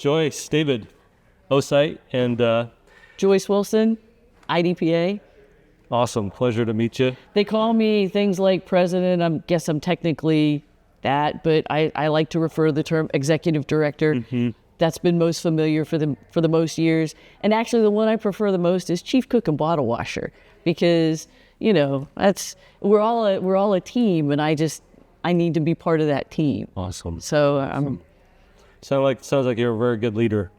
Joyce, David, Osight, and Joyce Wilson, IDPA. Awesome. Pleasure to meet you. They call me things like president. I guess I'm technically that, but I like to refer to the term executive director. Mm-hmm. That's been most familiar for the most years. And actually the one I prefer the most is chief cook and bottle washer, because, you know, we're all a team, and I need to be part of that team. Awesome. So Sounds like you're a very good leader.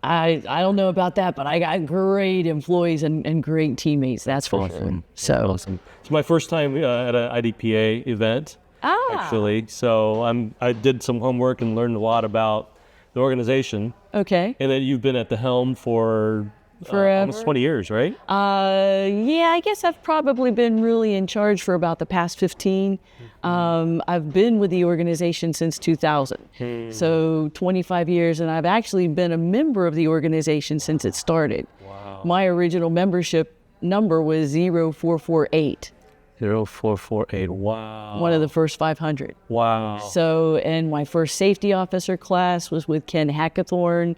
I don't know about that, but I got great employees and great teammates. That's for sure. So awesome. It's my first time at an IDPA event, actually. So I did some homework and learned a lot about the organization. Okay. And then you've been at the helm for almost 20 years, right? Yeah, I guess I've probably been really in charge for about the past 15. I've been with the organization since 2000. So 25 years, and I've actually been a member of the organization since it started. Wow. My original membership number was 0448. 0448. Wow. One of the first 500. Wow. So, and my first safety officer class was with Ken Hackathorn,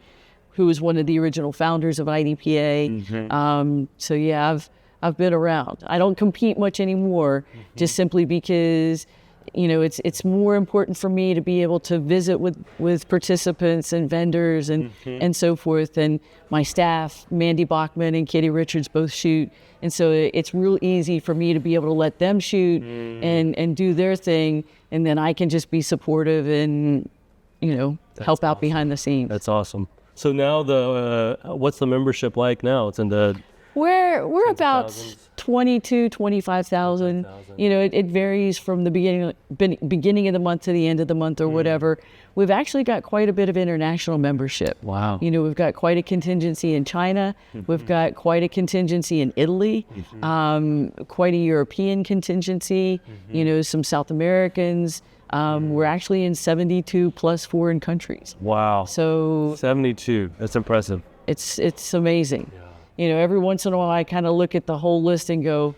who was one of the original founders of IDPA. Mm-hmm. So yeah, I've been around. I don't compete much anymore, just simply because, you know, it's more important for me to be able to visit with participants and vendors and so forth. And my staff, Mandy Bachman and Kitty Richards, both shoot. And so it's real easy for me to be able to let them shoot and do their thing. And then I can just be supportive and, you know, help out behind the scenes. That's awesome. So now what's the membership like now? It's in the... We're about 25,000. You know, it varies from the beginning of the month to the end of the month or whatever. We've actually got quite a bit of international membership. Wow. You know, we've got quite a contingency in China. We've got quite a contingency in Italy. Quite a European contingency. You know, some South Americans. We're actually in 72 plus foreign countries. Wow. So 72. That's impressive. It's amazing. Yeah. You know, every once in a while I kind of look at the whole list and go,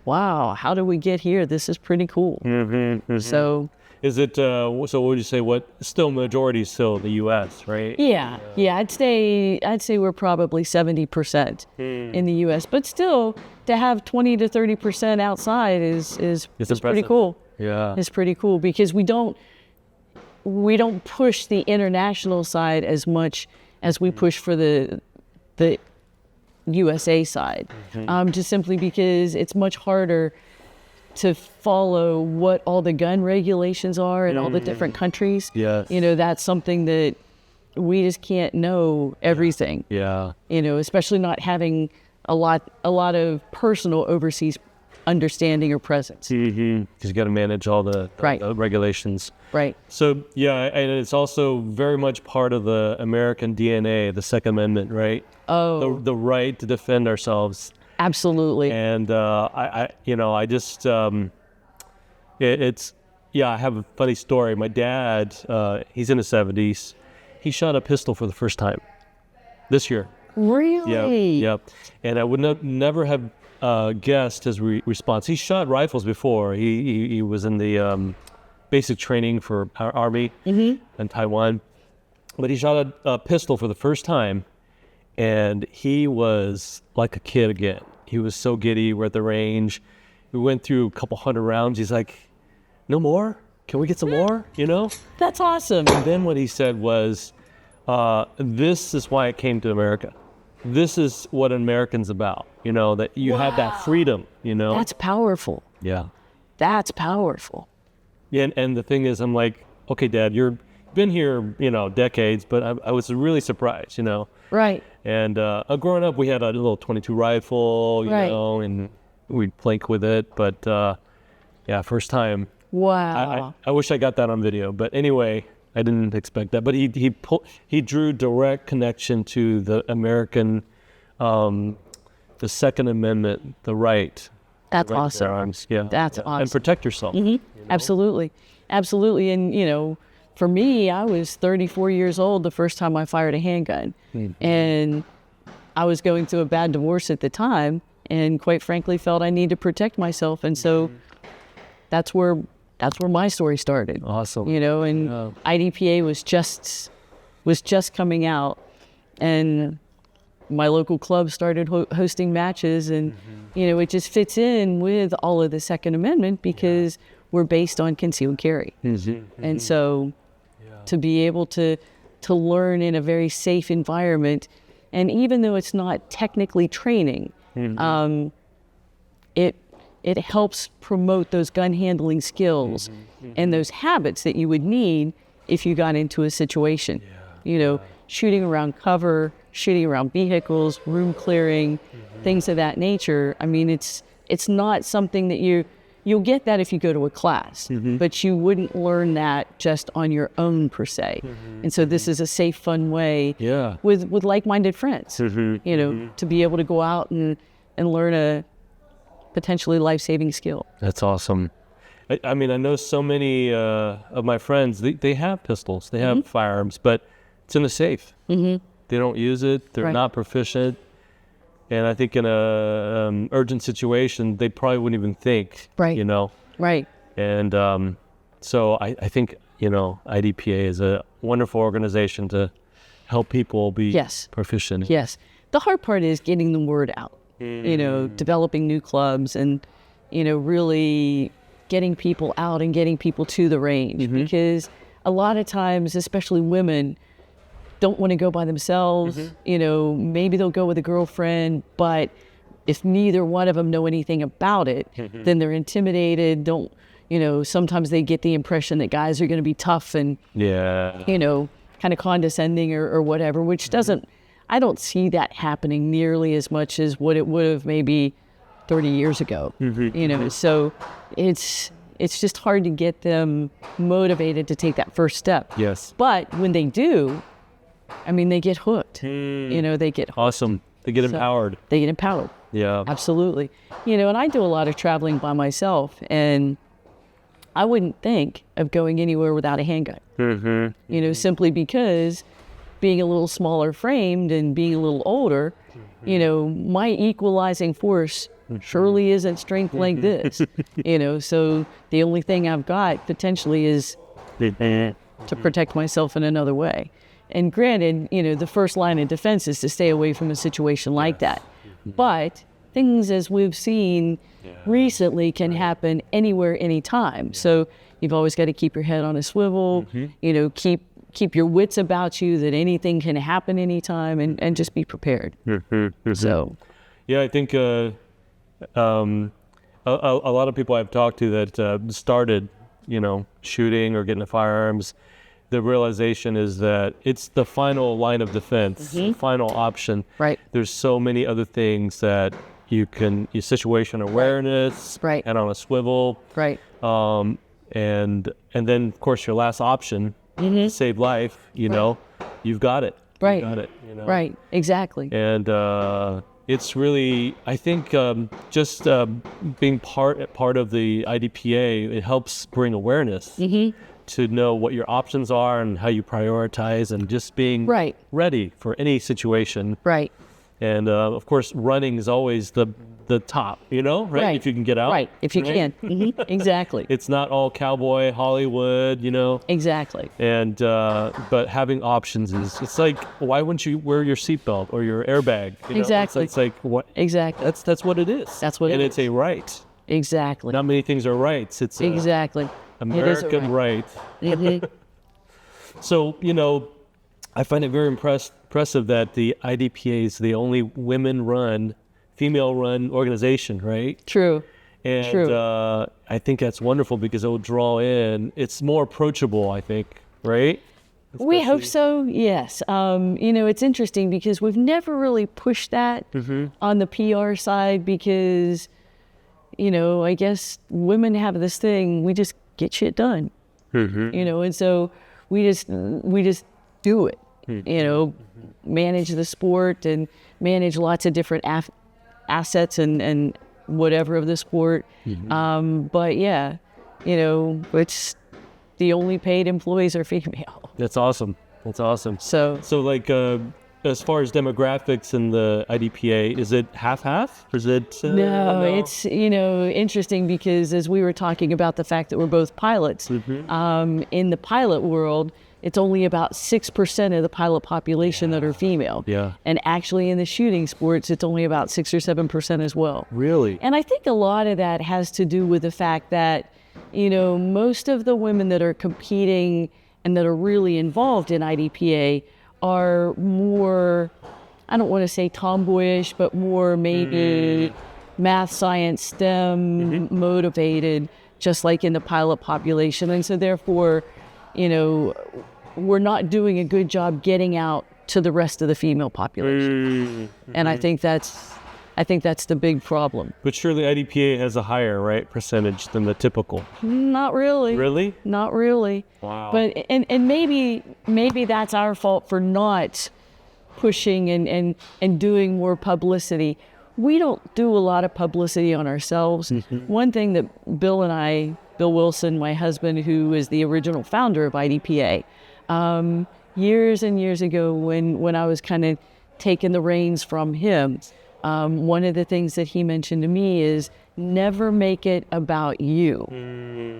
wow, how did we get here? This is pretty cool. So is it, so what would you say, still majority is still the U.S., right? Yeah, I'd say we're probably 70% in the U.S., but still to have 20 to 30% outside is pretty cool. Yeah. It's pretty cool because we don't push the international side as much as we push for the USA side, just simply because it's much harder to follow what all the gun regulations are in all the different countries. Yes. You know, that's something that we just can't know everything. Yeah. You know, especially not having a lot of personal overseas understanding or presence. Because you got to manage all the regulations. Right. So yeah, and it's also very much part of the American DNA, the Second Amendment, right? Oh, the right to defend ourselves. Absolutely. And I have a funny story. My dad, he's in his 70s. He shot a pistol for the first time this year. Really? Yep. And I would never have guessed his response. He shot rifles before. He was in the basic training for our Army in Taiwan. But he shot a pistol for the first time, and he was like a kid again. He was so giddy. We're at the range. We went through a couple hundred rounds. He's like, no more? Can we get some more? You know? That's awesome. And then what he said was, this is why I came to America. This is what an American's about, you know, that you have that freedom, you know. That's powerful. Yeah. That's powerful. Yeah, and the thing is, I'm like, okay, Dad, you've been here, you know, decades, but I was really surprised, you know. Right. And growing up, we had a little .22 rifle, you know, and we'd plank with it. But, yeah, first time. Wow. I wish I got that on video. But anyway, I didn't expect that. But he drew direct connection to the American, the Second Amendment, the right. That's right awesome. Arms. Yeah. That's awesome. And protect yourself. You know? Absolutely. Absolutely. And, you know, for me, I was 34 years old the first time I fired a handgun. And I was going through a bad divorce at the time and quite frankly felt I need to protect myself. And so that's where my story started. Awesome. You know, and IDPA was just was just coming out, and my local club started hosting matches, and it just fits in with all of the Second Amendment because we're based on concealed carry. And so to be able to learn in a very safe environment, and even though it's not technically training, it helps promote those gun handling skills and those habits that you would need if you got into a situation. Shooting around cover, shooting around vehicles, room clearing, things of that nature. I mean, it's not something that you'll get that if you go to a class, but you wouldn't learn that just on your own per se. And so this is a safe, fun way with like-minded friends, to be able to go out and learn a potentially life-saving skill. That's awesome. I mean, I know so many of my friends, they have pistols, they have firearms, but it's in a safe. They don't use it. They're not proficient. And I think in a urgent situation, they probably wouldn't even think, Right. And so I think, IDPA is a wonderful organization to help people be proficient. Yes. The hard part is getting the word out, developing new clubs and, really getting people out and getting people to the range. Because a lot of times, especially women, don't want to go by themselves. Maybe they'll go with a girlfriend, but if neither one of them know anything about it, then they're intimidated. Sometimes they get the impression that guys are going to be tough and, kind of condescending or whatever, which I don't see that happening nearly as much as what it would have maybe 30 years ago. So it's just hard to get them motivated to take that first step. Yes. But when they do, I mean, they get hooked. They get hooked. Awesome. They get empowered. They get empowered. Yeah. Absolutely. And I do a lot of traveling by myself, and I wouldn't think of going anywhere without a handgun. Simply because being a little smaller framed and being a little older, my equalizing force surely isn't strength like this. So the only thing I've got potentially is to protect myself in another way. And granted, the first line of defense is to stay away from a situation like that. But things, as we've seen recently, can happen anywhere, anytime. So you've always got to keep your head on a swivel, keep your wits about you that anything can happen anytime, and just be prepared. So, yeah, I think a lot of people I've talked to that started, shooting or getting the firearms, the realization is that it's the final line of defense, the final option. Right. There's so many other things that you can, your situation awareness, head on a swivel. Right. And then, of course, your last option, to save life, you've got it. Right. You got it. Right. Exactly. And it's really, I think, just being part of the IDPA, it helps bring awareness to know what your options are and how you prioritize, and just being ready for any situation. Right. And of course, running is always the top, right? If you can get out. Right, if you can. Exactly. It's not all cowboy, Hollywood, Exactly. And, but having options it's like, why wouldn't you wear your seatbelt or your airbag? Exactly. It's like, what? Exactly. That's what it is. That's what it is. And it's a right. Exactly. Not many things are rights. It's exactly. American right. So, I find it very impressive that the IDPA is the only women-run, female-run organization, right? True. And True. I think that's wonderful because it will draw in. It's more approachable, I think, right? We hope so, yes. It's interesting because we've never really pushed that on the PR side because, I guess women have this thing, we just get shit done, and so we just do it, manage the sport and manage lots of different assets and whatever of the sport. But yeah, it's the only paid employees are female. That's awesome. So like, as far as demographics in the IDPA, is it half-half? Or is it? No, it's, interesting because as we were talking about the fact that we're both pilots, in the pilot world, it's only about 6% of the pilot population that are female. Yeah. And actually in the shooting sports, it's only about 6 or 7% as well. Really? And I think a lot of that has to do with the fact that, most of the women that are competing and that are really involved in IDPA are more, I don't want to say tomboyish, but more maybe math, science, STEM motivated, just like in the pilot population. And so therefore, we're not doing a good job getting out to the rest of the female population. And I think that's the big problem. But surely IDPA has a higher, right, percentage than the typical. Not really. Really? Not really. Wow. But and maybe that's our fault for not pushing and doing more publicity. We don't do a lot of publicity on ourselves. One thing that Bill Wilson, my husband, who is the original founder of IDPA, years and years ago when I was kind of taking the reins from him, one of the things that he mentioned to me is never make it about you.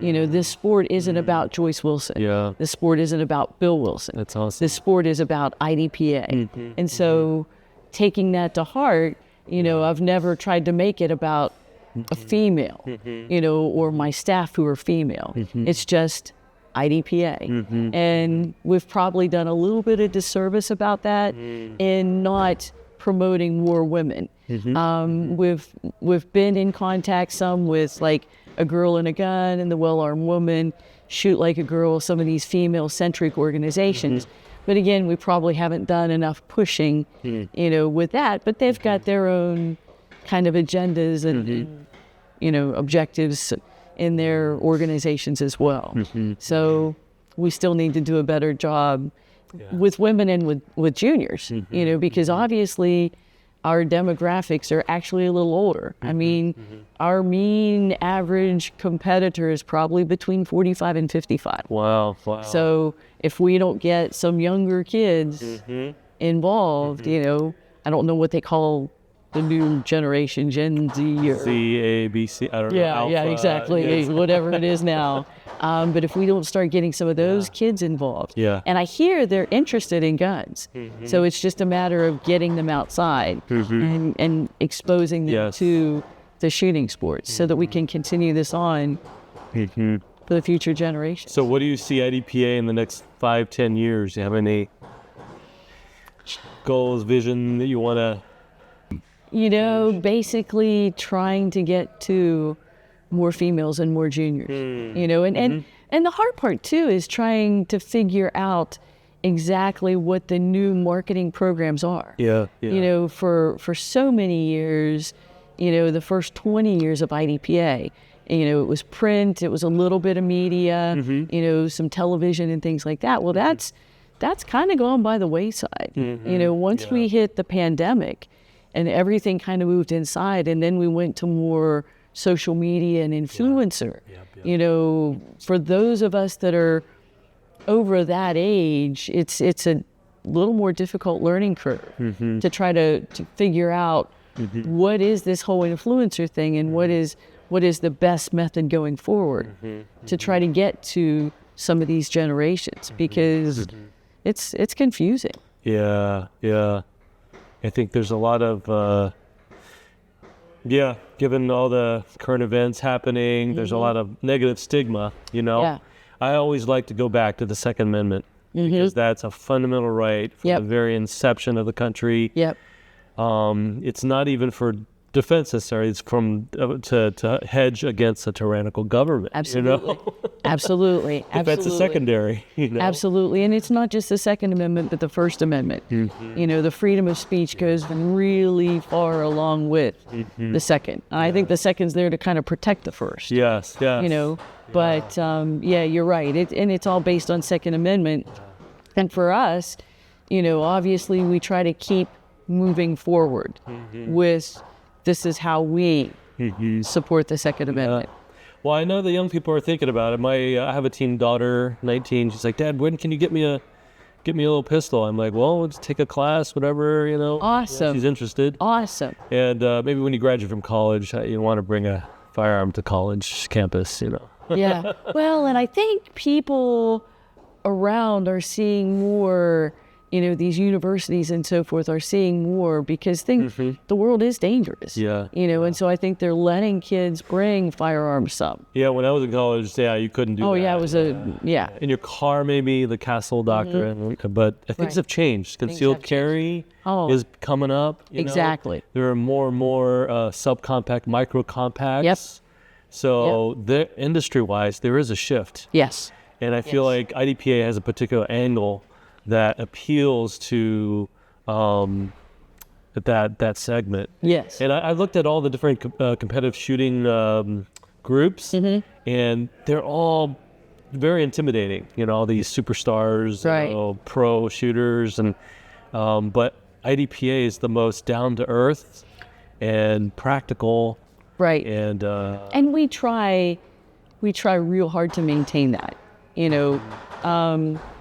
This sport isn't about Joyce Wilson. Yeah. This sport isn't about Bill Wilson. That's awesome. This sport is about IDPA. And so taking that to heart, I've never tried to make it about a female, or my staff who are female. It's just IDPA. And we've probably done a little bit of disservice about that in not promoting more women. We've been in contact some with like A Girl and a Gun and the Well-Armed Woman, Shoot Like a Girl, some of these female-centric organizations. But again, we probably haven't done enough pushing, with that. But they've got their own kind of agendas and, objectives in their organizations as well. So we still need to do a better job with women and with juniors, because obviously our demographics are actually a little older. I mean, our mean average competitor is probably between 45 and 55. Wow. So if we don't get some younger kids involved, I don't know what they call the new generation, Gen Z or C, A, B, C, I don't know. Alpha, yeah, exactly, whatever it is now. But if we don't start getting some of those kids involved, and I hear they're interested in guns, so it's just a matter of getting them outside and exposing them to the shooting sports so that we can continue this on for the future generations. So what do you see IDPA in the next 5-10 years? Do you have any goals, vision that you want to... basically trying to get to more females and more juniors, and the hard part too is trying to figure out exactly what the new marketing programs are. For so many years, the first 20 years of IDPA, it was print, it was a little bit of media, some television and things like that. Well, that's kind of gone by the wayside. Once we hit the pandemic and everything kind of moved inside, and then we went to more social media and influencer. For those of us that are over that age, it's a little more difficult learning curve to try to figure out what is this whole influencer thing and what is the best method going forward to try to get to some of these generations, because it's confusing. I think there's a lot of, given all the current events happening, there's a lot of negative stigma, I always like to go back to the Second Amendment, because that's a fundamental right from the very inception of the country. It's not even for defense necessarily, it's to hedge against a tyrannical government. Absolutely. Absolutely. Defense is secondary. Absolutely. And it's not just the Second Amendment, but the First Amendment. The freedom of speech goes really far along with the Second. I think the Second's there to kind of protect the First. Yes. But you're right. It's all based on Second Amendment. And for us, obviously we try to keep moving forward with this is how we support the Second Amendment. Well, I know the young people are thinking about it. I have a teen daughter, 19. She's like, Dad, when can you get me a little pistol? I'm like, well, let's take a class, whatever, Awesome. She's interested. Awesome. And maybe when you graduate from college, you want to bring a firearm to college campus, Yeah. Well, and I think people around are seeing more, these universities and so forth are seeing more because the world is dangerous. Yeah. And so I think they're letting kids bring firearms some. Yeah, when I was in college, you couldn't do that. Oh, yeah, it was In your car, maybe, the Castle Doctrine, but things have changed. Concealed carry is coming up. Exactly. There are more and more subcompact, micro compacts. Yep. So industry-wise, there is a shift. Yes. And I feel like IDPA has a particular angle that appeals to that segment. Yes. And I looked at all the different competitive shooting groups, and they're all very intimidating. All these superstars, right. Pro shooters, and but IDPA is the most down to earth and practical. Right. And we try real hard to maintain that.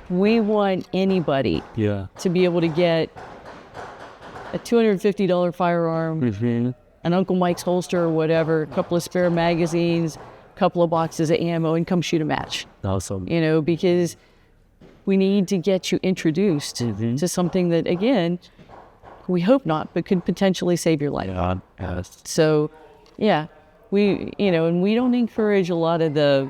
We want anybody to be able to get a $250 firearm, an Uncle Mike's holster or whatever, a couple of spare magazines, a couple of boxes of ammo, and come shoot a match. Awesome. Because we need to get you introduced to something that, again, we hope not, but could potentially save your life. Yeah. Yes. So, yeah, we and we don't encourage a lot of the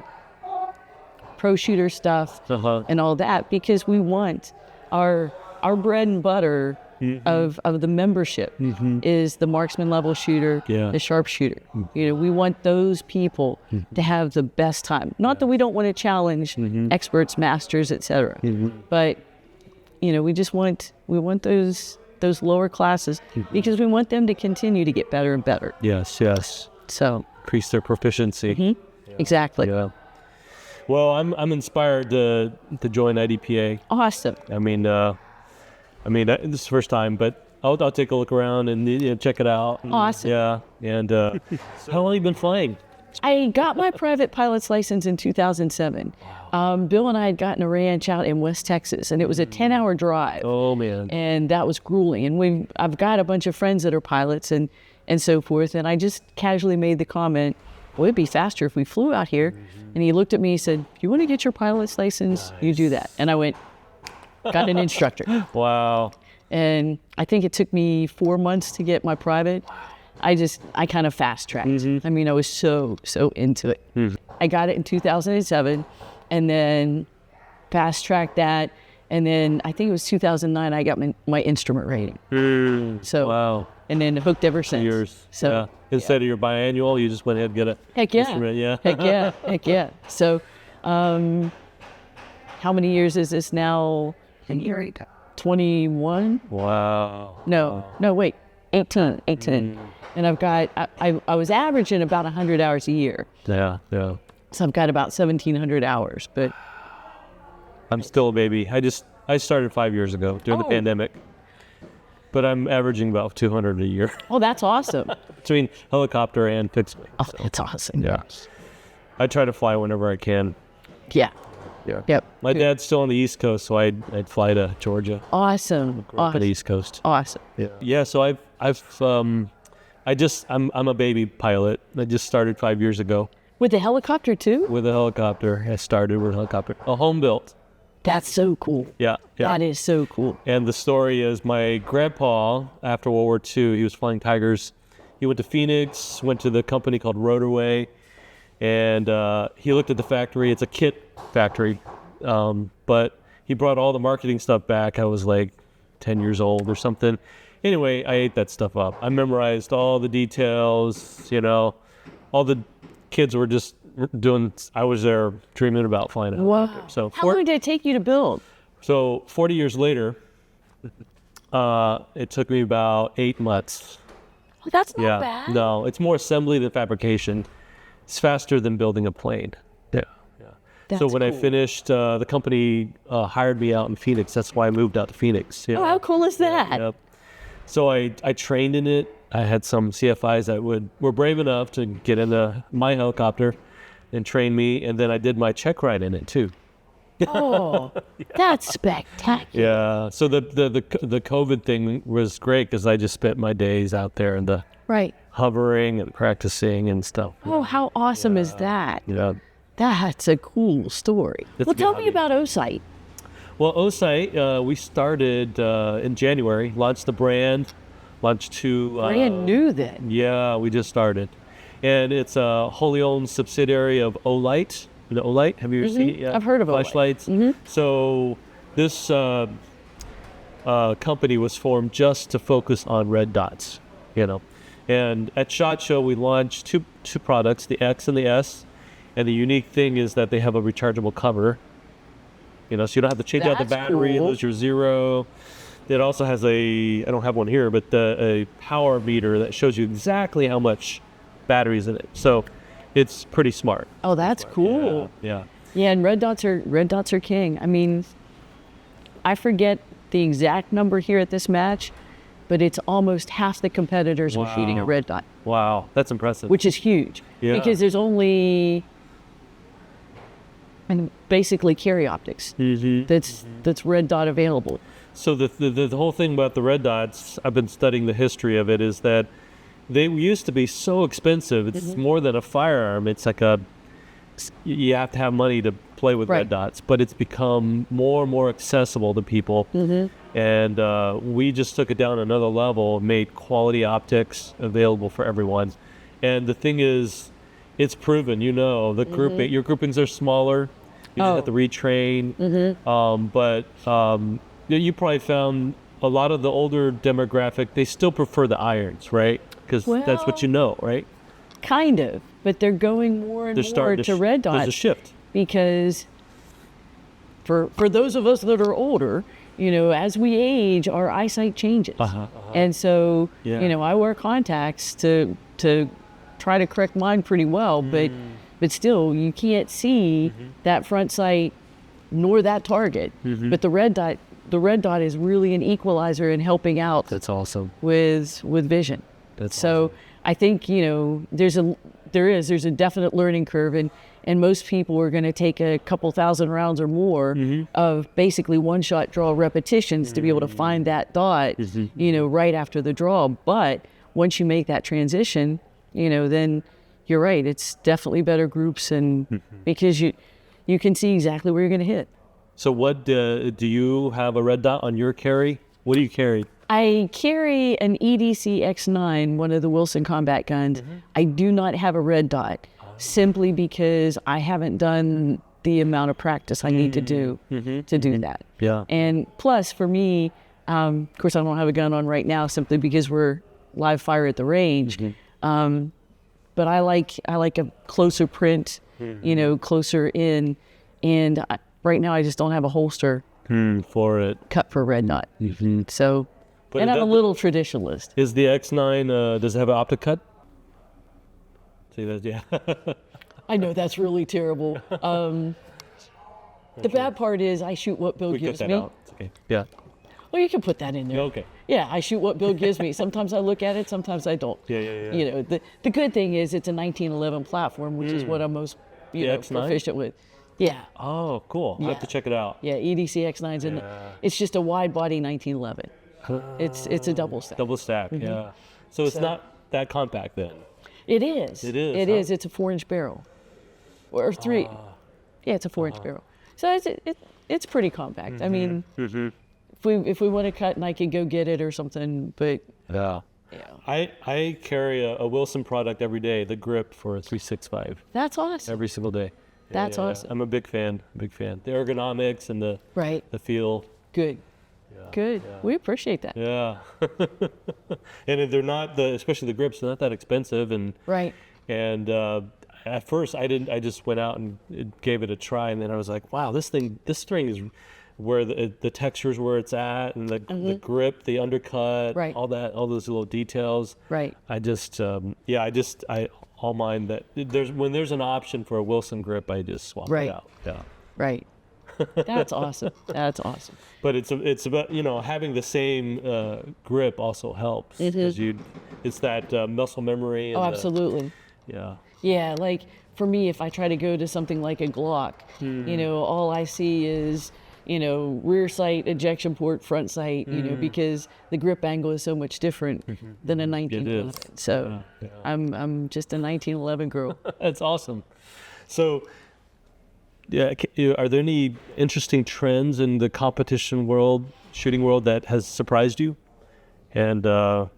pro shooter stuff and all that because we want our bread and butter of the membership is the marksman level shooter, the sharpshooter. We want those people to have the best time. Not that we don't want to challenge experts, masters, etc. But we just want those lower classes because we want them to continue to get better and better. Yes. So increase their proficiency. Exactly. Yeah. Well, I'm inspired to join IDPA. Awesome. I mean, this is the first time, but I'll take a look around and check it out. Awesome. Yeah. And how long have you been flying? I got my private pilot's license in 2007. Bill and I had gotten a ranch out in West Texas, and it was a 10-hour drive. Oh man. And that was grueling. And I've got a bunch of friends that are pilots and so forth. And I just casually made the comment, well, it'd be faster if we flew out here. And he looked at me and said, if you want to get your pilot's license, you do that. And I went, got an instructor. Wow. And I think it took me 4 months to get my private. I kind of fast tracked. I mean, I was so into it. I got it in 2007 and then fast tracked that. And then I think it was 2009, I got my instrument rating. So, wow. And then hooked ever since. Years. So, yeah. Instead of your biannual, you just went ahead and get a instrument. Yeah. Heck yeah. So, how many years is this now? 21? Wow. No, wait. 18. And I've got, I was averaging about 100 hours a year. Yeah. So I've got about 1,700 hours, but. I'm still a baby. I started 5 years ago during the pandemic, but I'm averaging about 200 a year. Oh, that's awesome. Between helicopter and fixed wing. Oh, that's awesome. Yeah. I try to fly whenever I can. Yeah. Yeah. Yep. My dad's still on the East Coast, so I'd fly to Georgia. Awesome. On the East Coast. Awesome. Yeah. Yeah. So I'm a baby pilot. I just started 5 years ago. With a helicopter too? With a helicopter. I started with a helicopter. A home built. That's so cool. Yeah. That is so cool. And the story is my grandpa, after World War II, he was flying Tigers. He went to Phoenix, went to the company called Rotorway, and he looked at the factory. It's a kit factory, but he brought all the marketing stuff back. I was like 10 years old or something. Anyway, I ate that stuff up. I memorized all the details, all the kids were just I was there dreaming about flying a helicopter. Wow. So how long did it take you to build? So 40 years later, it took me about 8 months. Oh, that's not bad. No, it's more assembly than fabrication. It's faster than building a plane. Yeah. That's so when I cool. finished, the company hired me out in Phoenix. That's why I moved out to Phoenix. Oh, how cool is that? Yep. So I trained in it. I had some CFIs that were brave enough to get into my helicopter and train me, and then I did my check ride in it too. Oh, that's spectacular. Yeah. So the COVID thing was great because I just spent my days out there in the hovering and practicing and stuff. Oh, how awesome is that? Yeah. That's a cool story. That's Well, a good tell me hobby. about Osight. Well, Osight, we started in January, launched the brand, launched two. Brand new then. Yeah, we just started. And it's a wholly owned subsidiary of Olight. You know Olight? Have you ever seen it yet? I've heard of Olight. Flashlights. So this company was formed just to focus on red dots, you know. And at SHOT Show, we launched two products, the X and the S. And the unique thing is that they have a rechargeable cover. You know, so you don't have to change out the That's battery, cool. lose your zero. It also has I don't have one here, but a power meter that shows you exactly how much battery's in it. So it's pretty smart. Oh, that's cool. Yeah. Yeah, and red dots are king. I mean, I forget the exact number here at this match, but it's almost half the competitors were shooting a red dot, Wow, that's impressive. which is huge. Yeah. Because there's only basically carry optics that's red dot available. So the whole thing about the red dots, I've been studying the history of it, is that they used to be so expensive. It's more than a firearm. It's like you have to have money to play with red dots, but it's become more and more accessible to people. And we just took it down another level, made quality optics available for everyone. And the thing is, it's proven, you know, the grouping, your groupings are smaller. You just have to retrain. You probably found a lot of the older demographic, they still prefer the irons, right? Because that's what you know, right? Kind of, but they're going more and They're more starting to red dots. There's a shift. Because for those of us that are older, you know, as we age, our eyesight changes. And so, you know, I wear contacts to try to correct mine pretty well, but still, you can't see that front sight nor that target. But the red dot is really an equalizer in helping out. That's awesome. With vision. That's so awesome. I think, you know, there's a definite learning curve, and most people are going to take a couple thousand rounds or more of basically one-shot draw repetitions to be able to find that dot, you know, right after the draw. But once you make that transition, you know, then you're right. It's definitely better groups, and because you can see exactly where you're going to hit. So what do you have a red dot on your carry? What do you carry? I carry an EDC X9, one of the Wilson combat guns. I do not have a red dot, simply because I haven't done the amount of practice I need to do that. Yeah. And plus, for me, of course, I don't have a gun on right now, simply because we're live fire at the range. But I like a closer print, you know, closer in, and right now I just don't have a holster for it. cut for a red dot. So. But And I'm a little traditionalist. Is the X9, does it have an optic cut? See that? Yeah. I know that's really terrible. The bad part is I shoot what Bill We gives cut that me. out. It's okay. Yeah. Well, you can put that in there. Okay. Yeah, I shoot what Bill gives me. Sometimes I look at it, sometimes I don't. Yeah. You know, the good thing is it's a 1911 platform, which is what I'm most X9? proficient with. Yeah. Oh, cool. I have to check it out. Yeah, EDC X9's in. It's just a wide body 1911. It's a double stack. Double stack, yeah. So it's not that compact then. It is. It is, It huh? is. It's a 4-inch barrel, or 3. Yeah, it's a 4-inch barrel. So it's pretty compact. I mean, if we want to cut, and I could go get it or something, but Yeah. yeah, I carry a Wilson product every day, the grip for a 365, that's awesome. every single day. That's awesome. I'm a big fan. The ergonomics and the Right. feel. Good. Good. We appreciate that. Yeah. And they're not especially the grips, they're not that expensive, and Right. at first I just went out and gave it a try, and then I was like, wow, this string is where the texture's where it's at, and the grip, the undercut, Right. all those little details. Right. I just all mine that when there's an option for a Wilson grip, I just swap Right. it out. Yeah. Right. That's awesome. That's awesome. But it's about, you know, having the same grip also helps, because it's that muscle memory. And Oh, absolutely. yeah. Yeah, like for me, if I try to go to something like a Glock, you know, all I see is, you know, rear sight, ejection port, front sight, you know, because the grip angle is so much different than a 1911. So I'm just a 1911 girl. That's awesome. So Are there any interesting trends in the competition world, shooting world, that has surprised you? And the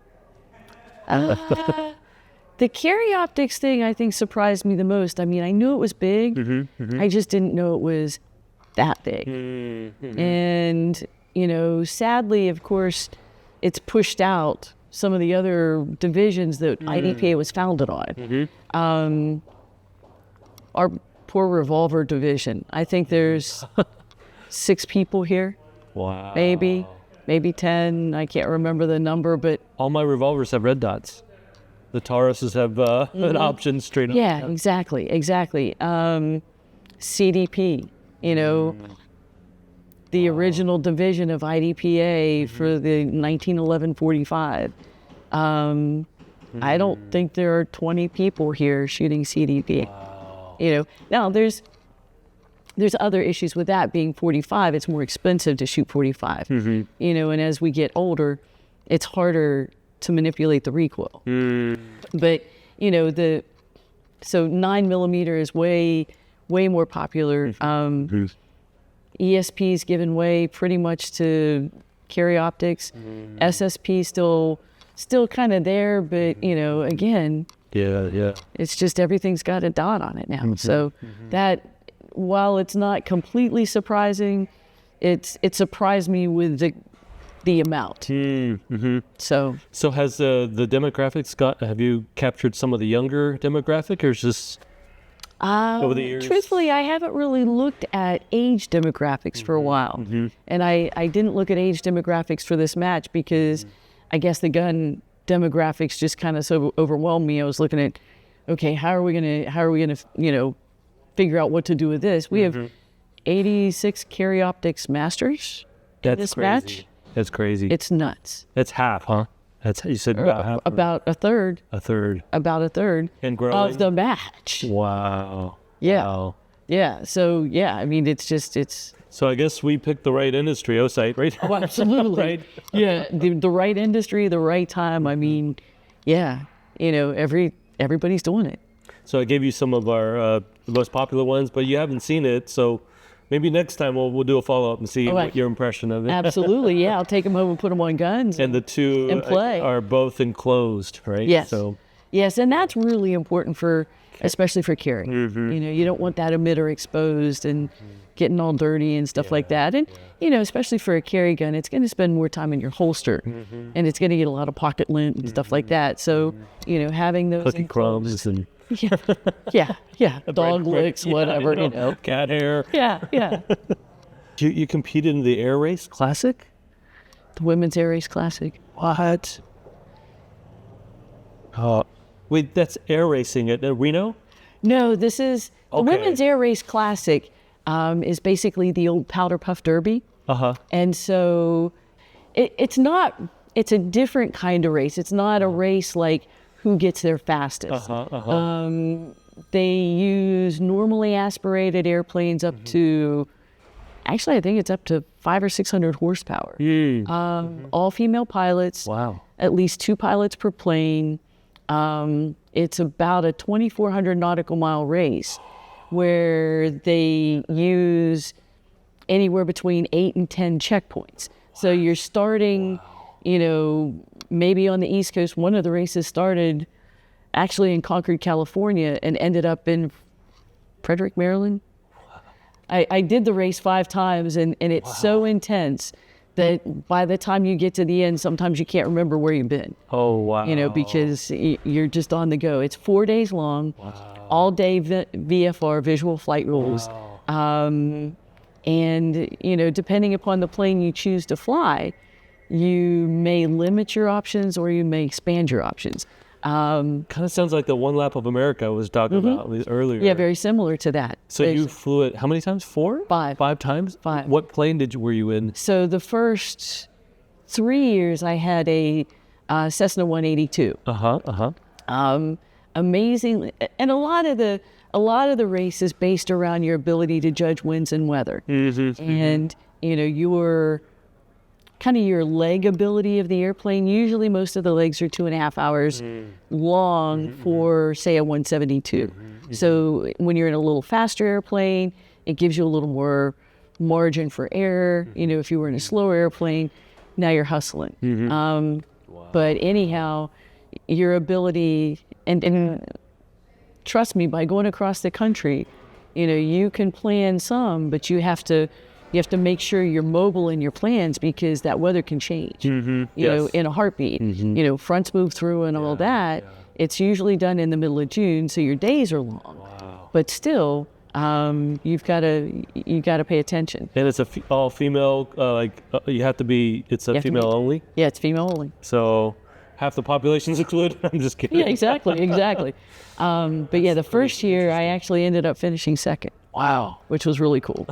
carry optics thing, I think, surprised me the most. I mean, I knew it was big. I just didn't know it was that big. And, sadly, of course, it's pushed out some of the other divisions that IDPA was founded on. Our poor revolver division. I think there's 6 people here. wow. Maybe 10. I can't remember the number, but All my revolvers have red dots. The Tauruses have an option straight up. yeah, exactly. CDP, the original division of IDPA for the 1911-45. I don't think there are 20 people here shooting CDP. Now there's other issues with that. Being 45, it's more expensive to shoot 45. And as we get older, it's harder to manipulate the recoil. But so 9mm is way more popular. ESP's given way pretty much to carry optics. SSP still kind of there, but again, it's just everything's got a dot on it now. So that, while it's not completely surprising, it surprised me with the amount. So has the demographics have you captured some of the younger demographic, or is just over the years? Truthfully, I haven't really looked at age demographics for a while. And I didn't look at age demographics for this match because I guess the gun demographics just kind of so overwhelmed me. I was looking at, okay, how are we gonna figure out what to do with this? We have 86 carry optics masters in this match. That's crazy. It's nuts. That's half, huh? That's, you said about half. About a third. About a third. And growing. Of the match. Wow. Yeah. Wow. Yeah. So yeah, I mean, it's. So I guess we picked the right industry, Osight, right? Oh, absolutely. Right. Yeah. The right industry, the right time. I mean, yeah. Everybody's doing it. So I gave you some of our most popular ones, but you haven't seen it, so maybe next time we'll do a follow-up and see what your impression of it. Absolutely, yeah. I'll take them home and put them on guns. And the two and play. Are both enclosed, right? Yes. So. Yes, and that's really important especially for carry. You don't want that emitter exposed and getting all dirty and stuff like that. And, especially for a carry gun, it's going to spend more time in your holster. And it's going to get a lot of pocket lint and stuff like that. So, having those cookie crumbs and... Yeah. Dog licks, whatever, Cat hair. Yeah. You competed in the Air Race Classic? The Women's Air Race Classic. What? Wait, that's air racing at Reno? No, this is... The Women's Air Race Classic is basically the old Powder Puff Derby. And so it's a different kind of race. It's not a race like who gets there fastest. They use normally aspirated airplanes up to, actually I think it's up to 500 or 600 horsepower. All female pilots. Wow. At least 2 pilots per plane. It's about a 2,400 nautical mile race where they use anywhere between 8 and 10 checkpoints. So you're starting, maybe on the East Coast. One of the races started actually in Concord, California, and ended up in Frederick, Maryland. I did the race 5 times, and it's so intense that by the time you get to the end, sometimes you can't remember where you've been. Oh, wow. Because you're just on the go. It's 4 days long, all day VFR, visual flight rules. And, depending upon the plane you choose to fly, you may limit your options or you may expand your options. Kind of sounds like the One Lap of America I was talking about earlier. Yeah, very similar to that. So you flew it how many times? 4? 5. 5 times? 5. What plane were you in? So the first 3 years I had a Cessna 182. Amazing, and a lot of the race is based around your ability to judge winds and weather, and your your leg ability of the airplane. Usually most of the legs are 2.5 hours long for, say, a 172. So when you're in a little faster airplane, It gives you a little more margin for error. You know, if you were in a slower airplane, now you're hustling. But anyhow, your ability, and trust me, by going across the country, you know, you can plan some, but you have to make sure you're mobile in your plans, because that weather can change, you know, in a heartbeat. You know, fronts move through and all that. It's usually done in the middle of June, so your days are long. But still, you got to pay attention. And it's all female, you have to be, it's a female only? Yeah, it's female only. So half the population's excluded? I'm just kidding. Yeah, exactly. But yeah, the first year I actually ended up finishing second. Wow. Which was really cool.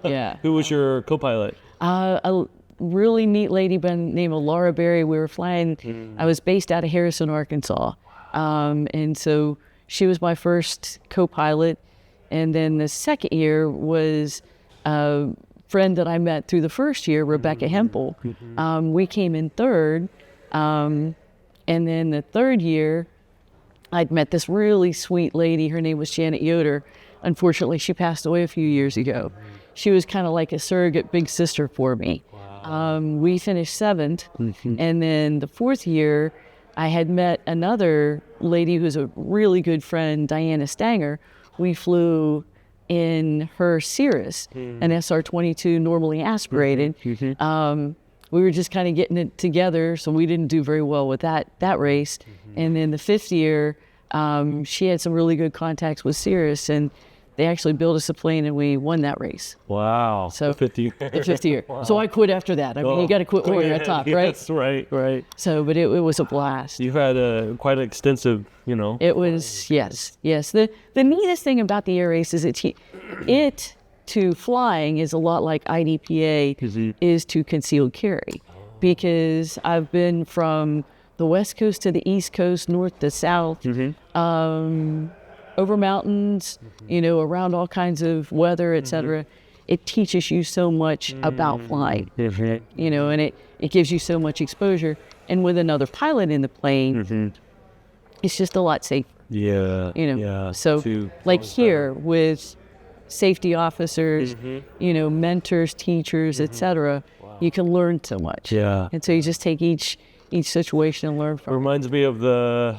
Yeah. Who was your co-pilot? A really neat lady by the name of Laura Berry. We were flying, I was based out of Harrison, Arkansas. And so she was my first co-pilot. And then the second year was a friend that I met through the first year, Rebecca Hempel. We came in third. And then the third year, I'd met this really sweet lady. Her name was Janet Yoder. Unfortunately, she passed away a few years ago. She was kind of like a surrogate big sister for me. We finished seventh. And then the fourth year, I had met another lady who's a really good friend, Diana Stanger. We flew in her Cirrus, an SR-22 normally aspirated. We were just kind of getting it together, so we didn't do very well with that race. And then the fifth year, she had some really good contacts with Cirrus, and they actually built us a plane, and we won that race. Wow. So the fifth year. The fifth year. Wow. So I quit after that. I mean, you got to quit when you're at top, right? Yes, right. So, but it was a blast. You've had quite an extensive, you know. It was, yes. The neatest thing about the air race is it to flying is a lot like IDPA is to concealed carry, because I've been from the West Coast to the East Coast, north to south, over mountains, you know, around all kinds of weather, etc. It teaches you so much about flying, you know, and it gives you so much exposure. And with another pilot in the plane, it's just a lot safer. Yeah. You know, yeah. so like here with safety officers, you know, mentors, teachers, etc. You can learn so much. Yeah. And so you just take each situation and learn from it. Reminds me of the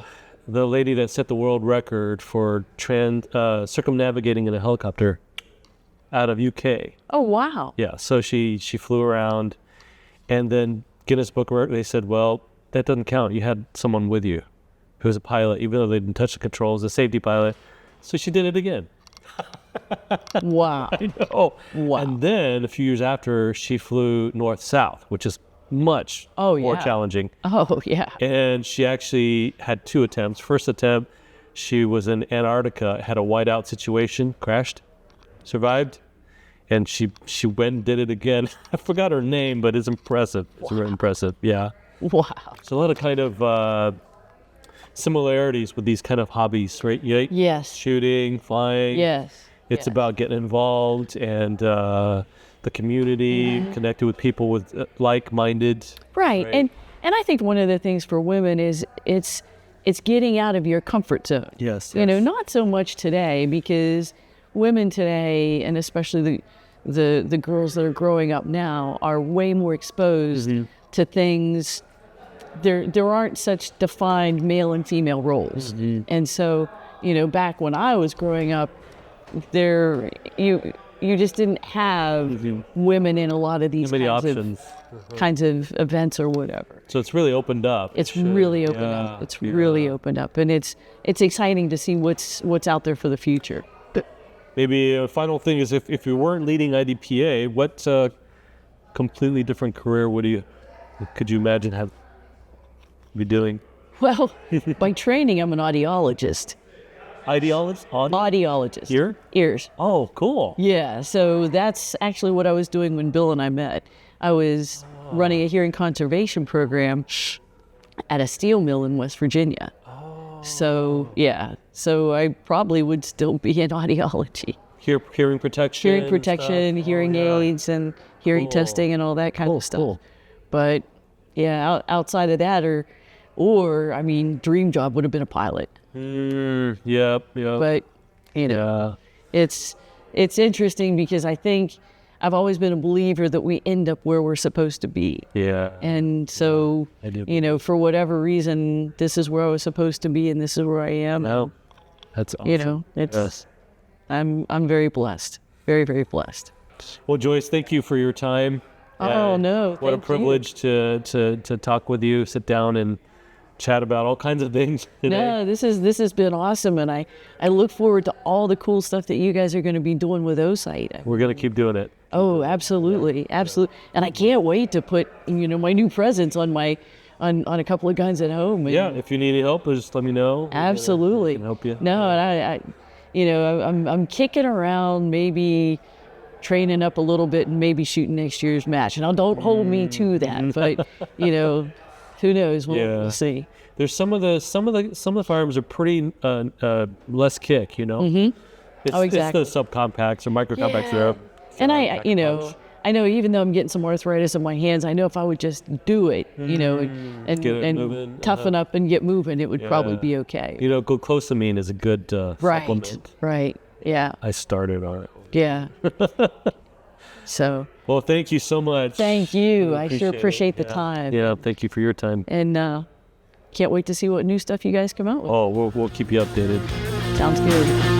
lady that set the world record for circumnavigating in a helicopter out of UK. Oh, wow. Yeah, so she flew around, and then Guinness Book of Records, they said, well, that doesn't count. You had someone with you who was a pilot, even though they didn't touch the controls, a safety pilot. So she did it again. Wow. I know. Wow. And then a few years after, she flew north-south, which is much more challenging. Oh, yeah. And she actually had 2 attempts. First attempt, she was in Antarctica, had a whiteout situation, crashed, survived, and she went and did it again. I forgot her name, but it's impressive. It's very impressive, yeah. Wow. So a lot of kind of similarities with these kind of hobbies, right? Yes. Shooting, flying. Yes. It's about getting involved and the community, connected with people with like-minded. Right. And I think one of the things for women is it's getting out of your comfort zone. Yes. You know, not so much today, because women today, and especially the girls that are growing up now, are way more exposed to things. There aren't such defined male and female roles. And so, you know, back when I was growing up, you just didn't have women in a lot of these kinds of events or whatever. So it's really opened up. It's really opened up. It's really opened up, and it's exciting to see what's out there for the future. Maybe a final thing is, if you weren't leading IDPA, what completely different career could you imagine be doing? Well, by training, I'm an audiologist. Audiologist. Ears. Oh, cool. Yeah, so that's actually what I was doing when Bill and I met. I was running a hearing conservation program at a steel mill in West Virginia. So, yeah. So I probably would still be in audiology. Hearing protection. Hearing aids, and hearing testing and all that kind of stuff. Cool. But, yeah, outside of that, or I mean, dream job would have been a pilot. Yep. But, you know, it's it's interesting because I think I've always been a believer that we end up where we're supposed to be. Yeah. And so, I do. you know, for whatever reason, this is where I was supposed to be and this is where I am. No, that's awesome. You know, it's, Yes. I'm very blessed. Very, very blessed. Well, Joyce, thank you for your time. Oh, no, What a thank you. privilege to talk with you, sit down and chat about all kinds of things today. No, this has been awesome, and I look forward to all the cool stuff that you guys are going to be doing with Osight. We're going to keep doing it. Oh, absolutely, absolutely, and I can't wait to put my new presents on on a couple of guns at home. And Yeah, if you need any help, just let me know. absolutely, We can help you. No, and I'm kicking around, maybe training up a little bit, and maybe shooting next year's match. Now, don't hold me to that, but who knows? We'll see. There's some of the firearms are pretty less kick. Mm-hmm. It's, exactly. It's the subcompacts or microcompacts that are. And I know even though I'm getting some arthritis in my hands, I know if I would just do it, and moving, toughen up and get moving, it would probably be okay. Glucosamine is a good supplement. Right. Yeah. I started on it. Yeah. So. Well, thank you so much. Thank you. I sure it. appreciate the time. Yeah, thank you for your time. And can't wait to see what new stuff you guys come out with. Oh, we'll keep you updated. Sounds good.